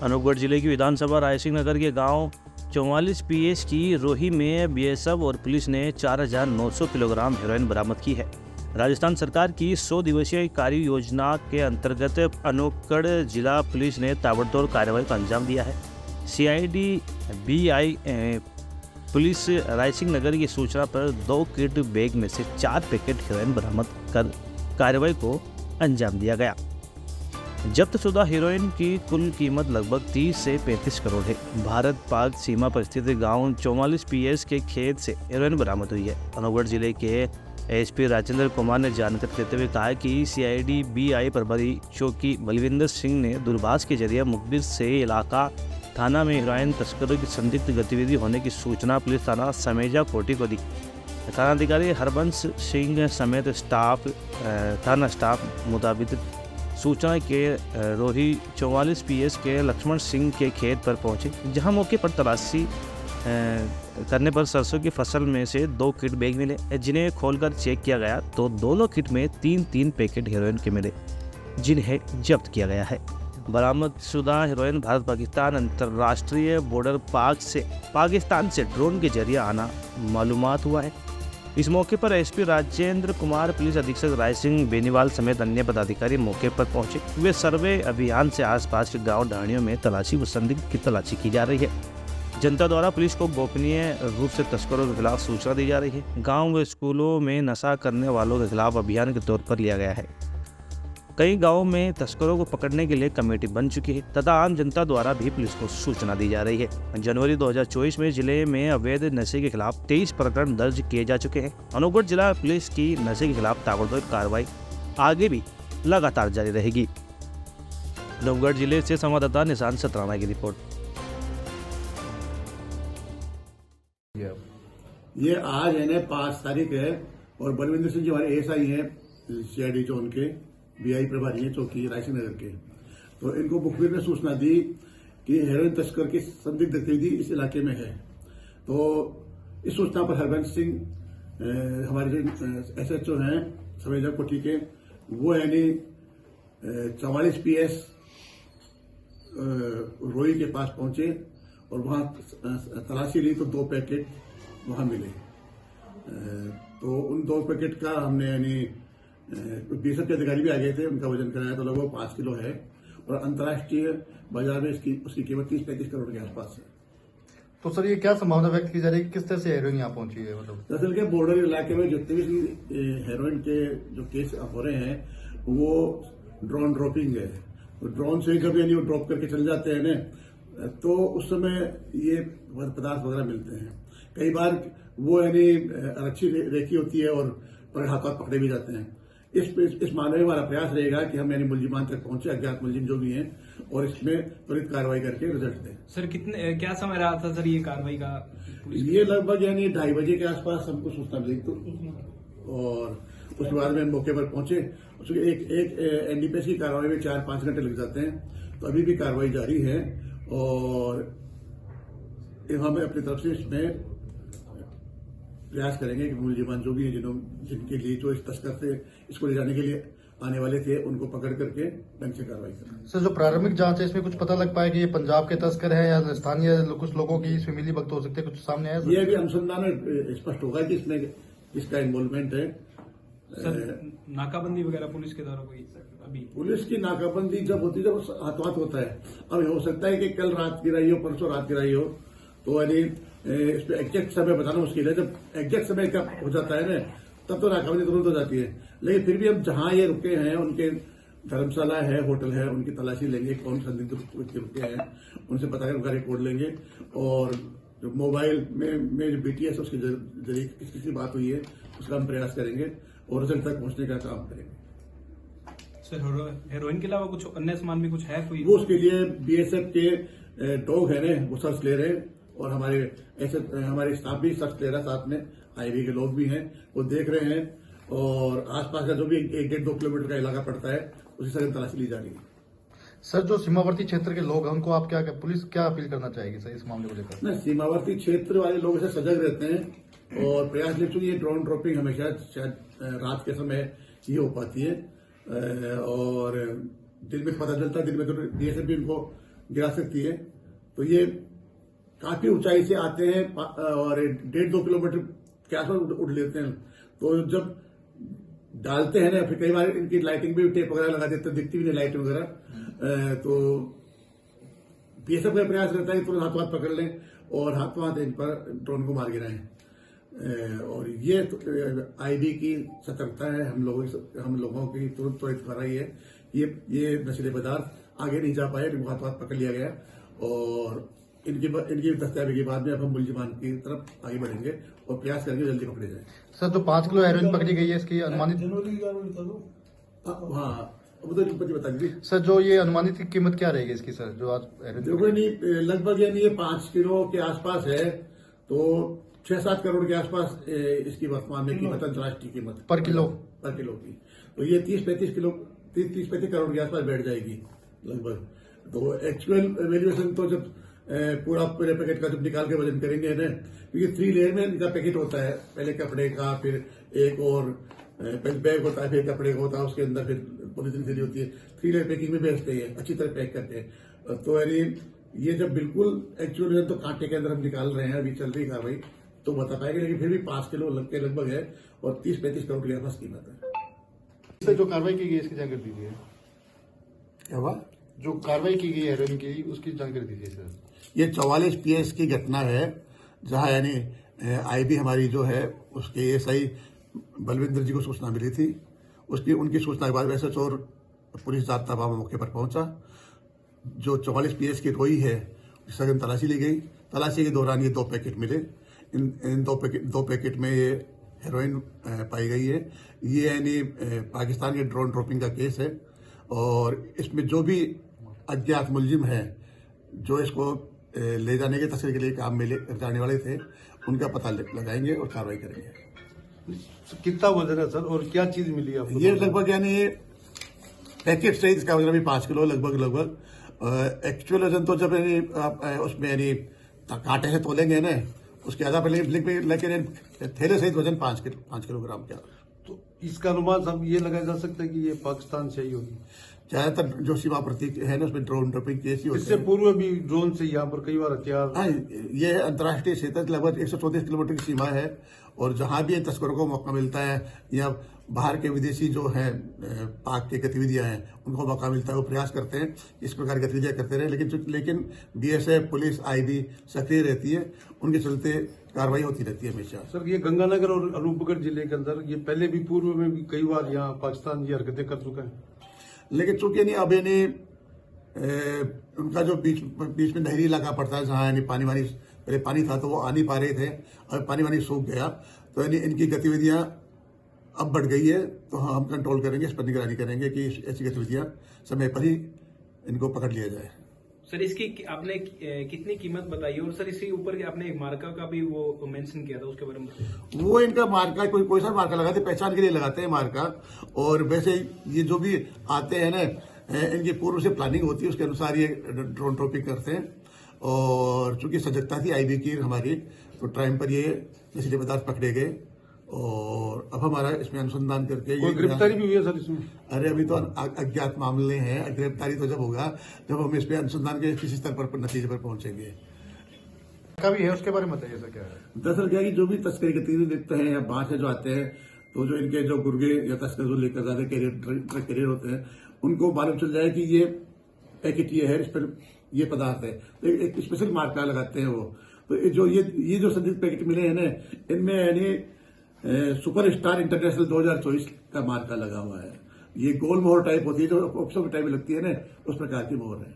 अनूपगढ़ जिले की विधानसभा रायसिंह नगर के गांव 44 पीएस की रोही में बीएसएफ और पुलिस ने 4,900 किलोग्राम हेरोइन बरामद की है। राजस्थान सरकार की 100 दिवसीय कार्य योजना के अंतर्गत अनूपगढ़ जिला पुलिस ने ताबड़तोड़ कार्रवाई को अंजाम दिया है। सीआईडी बीआई पुलिस रायसिंह नगर की सूचना पर 2 किट बैग में से 4 पैकेट हेरोइन बरामद कर कार्रवाई को अंजाम दिया गया। जब्तशुदा हेरोइन की कुल कीमत लगभग 30 से 35 करोड़ है। भारत पाक सीमा पर स्थित गांव 44 पीएस के खेत से हेरोइन बरामद हुई है। अनूपगढ़ जिले के एसपी राजेंद्र कुमार ने जानकारी देते हुए कहा कि सीआईडी बीआई प्रभारी चौकी बलविंदर सिंह ने दूरभाष के जरिए मुखबिर से इलाका थाना में हेरोइन तस्करों की संदिग्ध गतिविधि होने की सूचना पुलिस थाना समेजा कोटी को दी। थानाधिकारी हरबंश सिंह समेत थाना स्टाफ मुताबिक सूचना के रोही 44 पीएस के लक्ष्मण सिंह के खेत पर पहुंचे, जहां मौके पर तलाशी करने पर सरसों की फसल में से 2 किट बैग मिले, जिन्हें खोलकर चेक किया गया तो दोनों किट में 3-3 पैकेट हेरोइन के मिले, जिन्हें जब्त किया गया है। बरामदशुदा हेरोइन भारत पाकिस्तान अंतर्राष्ट्रीय बॉर्डर पाकिस्तान से ड्रोन के जरिए आना मालूमात हुआ है। इस मौके पर एसपी राजेंद्र कुमार, पुलिस अधीक्षक रायसिंह बेनीवाल समेत अन्य पदाधिकारी मौके पर पहुंचे। वे सर्वे अभियान से आसपास के गांव ढाणियों में तलाशी व संदिग्ध की तलाशी की जा रही है। जनता द्वारा पुलिस को गोपनीय रूप से तस्करों के खिलाफ सूचना दी जा रही है। गाँव व स्कूलों में नशा करने वालों के खिलाफ अभियान के तौर पर लिया गया है। कई गांवों में तस्करों को पकड़ने के लिए कमेटी बन चुकी है तथा आम जनता द्वारा भी पुलिस को सूचना दी जा रही है। जनवरी 2024 में जिले में अवैध नशे के खिलाफ 23 प्रकरण दर्ज किए जा चुके हैं। अनूपगढ़ जिला पुलिस की नशे के खिलाफ ताबड़तोड़ कार्रवाई आगे भी लगातार जारी रहेगी। अनूपगढ़ जिले से संवाददाता निशांत सतराना की रिपोर्ट। ये आज है 5 तारीख है और बलविंदर सिंह जी हमारे एएसआई हैं सीआईडी जोन के, बीआई प्रभारी हैं चौकी रायसिंह नगर के। तो इनको मुखबिर ने सूचना दी कि हेरोइन तस्कर की संदिग्ध गतिविधि इस इलाके में है। तो इस सूचना पर हरबंश सिंह हमारे जो एसएचओ हैं समेजा कोठी के, वो यानी 44 पीएस रोई के पास पहुंचे और वहां तलाशी ली तो 2 पैकेट वहां मिले। तो उन 2 पैकेट का हमने यानी बीएसएफ के अधिकारी भी आ गए थे, उनका वजन कराया तो लगभग 5 किलो है और अंतर्राष्ट्रीय बाजार में उसकी कीमत 30-35 करोड़ के आसपास है। तो सर ये क्या संभावना व्यक्त की जा रही है कि किस तरह से हेरोइन यहाँ पहुंची है? मतलब दरअसल के बॉर्डर इलाके में जितने भी हेरोइन के जो केस हो रहे हैं वो ड्रोन ड्रॉपिंग है। तो ड्रोन से जब यानी वो ड्रॉप करके चल जाते हैं ना, तो उस समय ये पदार्थ वगैरह मिलते हैं। कई बार वो यानी अच्छी रेखी होती है और हाथों पकड़े भी जाते हैं। इस मामले में हमारा प्रयास रहेगा कि हम यानी मुलजिमान तक पहुंचे, अज्ञात मुलजिम जो भी हैं, और इसमें त्वरित कार्रवाई करके रिजल्ट दें। सर क्या समय रहा था सर ये कार्रवाई का? ये लगभग यानी 2:30 बजे के आसपास हमको सूचना मिली तो, और उसके बाद में मौके पर पहुंचे। उसके एक एनडीपीएस की कार्रवाई में 4-5 घंटे लग जाते हैं। तो अभी भी कार्रवाई जारी है और हम अपनी तरफ से इसमें प्रयास करेंगे कि मुलजिमान जो भी है जिनके लिए जो इस तस्कर से इसको ले जाने के लिए आने वाले थे उनको पकड़ करके ढंग से कार्रवाई करें। सर जो प्रारंभिक जांच है इसमें कुछ पता लग पाया कि ये पंजाब के तस्कर हैं या स्थानीय कुछ लोगों की इसमें मिली भगत हो सकते हैं? कुछ सामने आया? ये भी अनुसंधान में स्पष्ट होगा कि इसमें किसका इन्वॉल्वमेंट है। सर नाकाबंदी वगैरह पुलिस के द्वारा कोई अभी? पुलिस की नाकाबंदी जब होती है जब हाथों होता है। अब हो सकता है कि कल रात गिराई हो, परसों रात गिराई हो, तो यानी इस पर एग्जैक्ट समय बताना मुश्किल है। जब एग्जैक्ट समय का हो जाता है ना, तब तो नाकाबंदी तुरंत हो जाती है। लेकिन फिर भी हम जहां ये रुके हैं, उनके धर्मशाला है, होटल है, उनकी तलाशी लेंगे, कौन संदिग्ध व्यक्ति रुके हैं उनसे पता कर उनका रिकॉर्ड लेंगे और जो मोबाइल में जो बीटीएस उसके जरिए किसी बात हुई है उसका हम प्रयास करेंगे और रिजल्ट तक पहुंचने का काम करेंगे। सर हेरोइन के अलावा कुछ अन्य सामान भी कुछ है कोई? वो उसके लिए बीएसएफ के डॉग है ना, वो सर्च ले रहे हैं और हमारे स्टाफ भी सर्च ले रहा है, साथ में आईबी के लोग भी हैं, वो देख रहे हैं और आसपास का जो भी 1-1.5-2 किलोमीटर का इलाका पड़ता है उसी तरह तलाशी ली जा रही है। सर जो सीमावर्ती क्षेत्र के लोग हैं उनको आप पुलिस क्या अपील करना चाहेगी सर इस मामले को लेकर? ना, सीमावर्ती क्षेत्र वाले लोग ऐसे सजग रहते हैं और प्रयास ले चुकी है। ड्रोन ड्रॉपिंग हमेशा शायद रात के समय ही हो पाती है और दिन में पता चलता है। दिन में तो बीएसएफ भी इनको गिरा सकती है। तो ये काफी ऊंचाई से आते हैं और 1.5-2 किलोमीटर के आसपास उड़ लेते हैं। तो जब डालते हैं ना, फिर कई बार इनकी लाइटिंग भी टेप वगैरह लगा देते हैं, दिखती भी नहीं लाइट वगैरह। तो बीएसएफ का प्रयास रहता है कि तुरंत हाथों हाथ पकड़ लें और हाथों हाथ इन पर ड्रोन को मार गिराएं। और ये आईबी की सतर्कता है, हम लोगों की त्वरित कार्रवाई है। ये नशीले पदार्थ आगे नहीं जा पाए, इनको हाथों हाथ पकड़ लिया गया और इनकी दस्तयाबी के बाद में अब हम मुलजिमान की तरफ आगे बढ़ेंगे और प्रयास करेंगे जल्दी पकड़े जाए। सर, जो 5 किलो हेरोइन पकड़ी गई है, इसकी अनुमानित हाँ, वो तो पति बता दीजिए सर, जो ये अनुमानित कीमत क्या रहेगी इसकी सर, जो आज हेरोइन देखो नहीं, लगभग यानी ये 5 किलो के आसपास है। तो 6-7 करोड़ के आसपास इसकी वर्तमान में कीमत, अंतर्राष्ट्रीय कीमत पर किलो की। तो ये 30-35 करोड़ के आसपास बैठ जाएगी लगभग। तो एक्चुअल वैल्यूएशन तो जब पूरे पैकेट का जब निकाल के वजन करेंगे ना, क्योंकि 3 लेयर में इनका पैकेट होता है, पहले कपड़े का, फिर एक और बैग होता है, फिर कपड़े का होता है, उसके अंदर फिर पॉलिथीन थैली होती है। 3 लेयर पैकिंग में बेचते हैं, अच्छी तरह पैक करते हैं। तो यानी ये जब बिल्कुल एक्चुअल तो कांटे के अंदर हम निकाल रहे हैं, अभी चल रही कार्रवाई, तो बता पाएंगे। लेकिन फिर भी 5 किलो लगभग है और 30-35 करोड़ के आसपास कीमत है। इससे जो कार्रवाई की गई इसकी जानकारी दीजिए। क्या हुआ? जो कार्रवाई की गई हेरोइन की, उसकी जानकारी दीजिए सर। ये 44 PS की घटना है, जहां यानी आईबी हमारी जो है उसके एएसआई बलविंदर जी को सूचना मिली थी। उनकी सूचना के बाद एसएचओ और पुलिस जाब्ता मौके पर पहुंचा। जो 44 PS की रोई है, सघन तलाशी ली गई। तलाशी के दौरान ये 2 पैकेट मिले। इन 2 पैकेट में ये हेरोइन पाई गई है। ये यानी पाकिस्तान के ड्रोन ड्रॉपिंग का केस है और इसमें जो भी अज्ञात मुलजिम है, जो इसको ले जाने के तस्करी के लिए काम में ले जाने वाले थे, उनका पता लगाएंगे और कार्रवाई करेंगे। कितना वजन है सर और क्या चीज मिली आपको? ये लगभग यानी पैकेट सहित इसका वजन भी 5 किलो लगभग। एक्चुअल वजन तो जब यानी आप उसमें यानी कांटे से तोलेंगे ना, उसके आधा पहले लेकिन थैले सहित वजन 5 किलोग्राम का। तो इसका अनुमान सब ये लगाया जा सकता है कि ये पाकिस्तान से ही होगी। ज्यादातर जो सीमा प्रतीक है ना, उसमें ड्रोन ड्रॉपिंग केस ही होते हैं। इससे पूर्व भी ड्रोन से यहाँ पर कई बार हथियार। हाँ, ये अंतर्राष्ट्रीय क्षेत्र लगभग 134 किलोमीटर की सीमा है और जहां भी तस्करों को मौका मिलता है या बाहर के विदेशी जो हैं पाक की गतिविधियां हैं, उनको मौका मिलता है, वो प्रयास करते हैं इस प्रकार की गतिविधियां करते रहे। लेकिन बीएसएफ, पुलिस, आईबी सक्रिय रहती है, उनके चलते कार्रवाई होती रहती है हमेशा। सर, ये गंगानगर और अनूपगढ़ जिले के अंदर ये पहले भी पूर्व में भी कई बार यहाँ पाकिस्तान ये हरकतें कर चुका है। लेकिन चूंकि नहीं अब यानी उनका जो बीच में नहरी इलाका पड़ता है, जहां यानी पहले पानी था तो वो आ नहीं पा रहे थे, और पानी सूख गया, तो यानी इनकी गतिविधियां अब बढ़ गई है। तो हम कंट्रोल करेंगे, इस पर निगरानी करेंगे कि ऐसी गतिविधियां समय पर ही इनको पकड़ लिया जाए। सर, इसकी आपने कितनी कीमत बताई और सर इसके ऊपर आपने मार्का का भी वो मेंशन किया था, उसके बारे में बताइए। वो इनका मार्का कोई सा मार्का लगाते, पहचान के लिए लगाते हैं मार्का। और वैसे ये जो भी आते हैं ना, इनकी पूर्व से प्लानिंग होती है, उसके अनुसार ये ड्रोन ड्रॉपिंग करते हैं। और चूंकि सजगता थी आईबी की हमारी, तो टाइम पर ये नशीले पदार्थ पकड़े गए और अब हमारा इसमें अनुसंधान करके कोई गिरफ्तारी भी हुई है सर इसमें? अरे अभी तो अज्ञात मामले हैं, गिरफ्तारी तो जब होगा जब हम इस पे अनुसंधान के किसी स्तर पर नतीजे पर पहुंचेंगे। का भी है, उसके बारे में बताइए सर। क्या है दरअसल क्या है कि जो भी तस्करी गतिविधि देखते हैं या बाहर से जो आते हैं, तो जो इनके जो गुर्गे या तस्कर जो लेकर जाते ट्रक कैरियर होते हैं, उनको मालूम चल जाए कि ये पैकेट ये है, इस पर ये पदार्थ है, तो एक स्पेशल मार्का लगाते हैं वो। तो ये जो संदिग्ध पैकेट मिले हैं ना, इनमें यानी सुपर स्टार इंटरनेशनल 2024 का मार्का लगा हुआ है। ये गोल मोहर टाइप होती है, जो ऑफिसों के टाइप में लगती है ना, उस प्रकार की मोहर है।